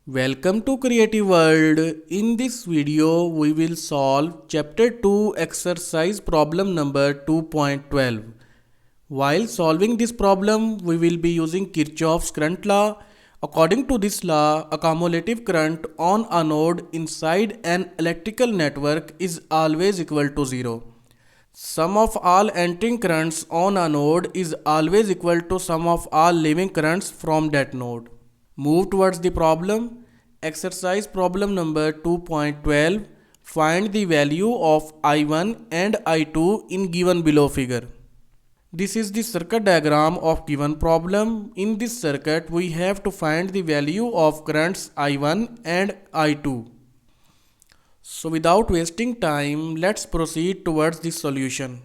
Welcome to Creative World. In this video, we will solve Chapter 2 exercise problem number 2.12. While solving this problem, we will be using Kirchoff's current law. According to this law, a cumulative current on a node inside an electrical network is always equal to 0. Sum of all entering currents on a node is always equal to sum of all leaving currents from that node. Move towards the problem. Exercise problem number 2.12. Find the value of I1 and I2 in given below figure. This is the circuit diagram of given problem. In this circuit, we have to find the value of currents I1 and I2. So without wasting time, let's proceed towards the solution.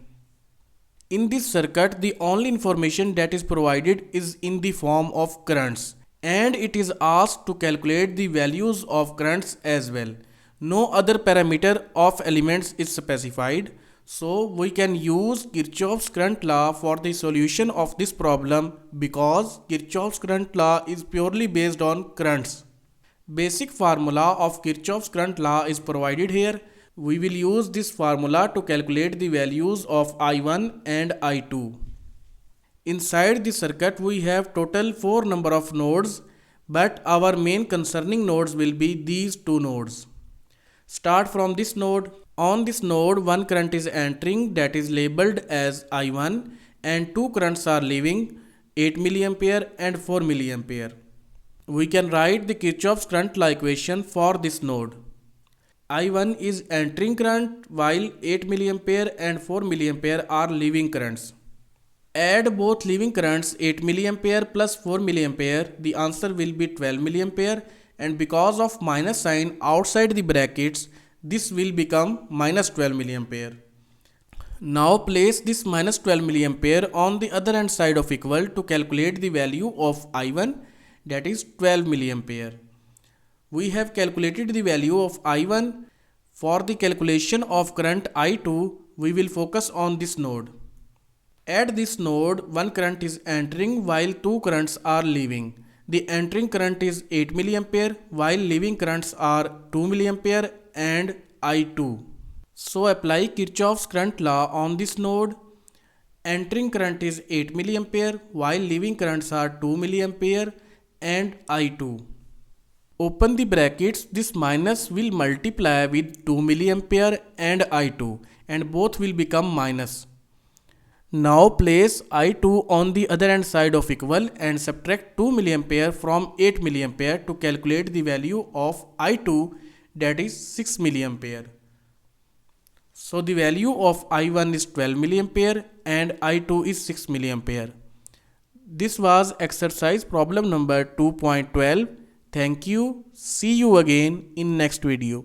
In this circuit, the only information that is provided is in the form of currents, and it is asked to calculate the values of currents as well. No other parameter of elements is specified, so we can use Kirchoff's current law for the solution of this problem because Kirchoff's current law is purely based on currents. Basic formula of Kirchoff's current law is provided here. We will use this formula to calculate the values of I1 and I2. Inside the circuit we have total 4 number of nodes, but our main concerning nodes will be these two nodes. Start from this node. On this node one current is entering, that is labeled as I1, and two currents are leaving, 8 mA and 4 mA. We can write the Kirchoff's current law equation for this node. I1 is entering current while 8 mA and 4 mA are leaving currents. Add both leaving currents 8 mA plus 4 mA, the answer will be 12 mA, and because of minus sign outside the brackets, this will become minus 12 mA. Now place this minus 12 mA on the other hand side of equal to calculate the value of I1, that is 12 mA. We have calculated the value of I1. For the calculation of current I2, we will focus on this node. At this node, one current is entering while two currents are leaving. The entering current is 8 mA while leaving currents are 2 mA and I2. So apply Kirchoff's current law on this node. Entering current is 8 mA while leaving currents are 2 mA and I2. Open the brackets, this minus will multiply with 2 mA and I2 and both will become minus. Now place I2 on the other hand side of equal and subtract 2 mA from 8 mA to calculate the value of I2, that is 6 mA. So the value of I1 is 12 mA and I2 is 6 mA. This was exercise problem number 2.12. Thank you. See you again in next video.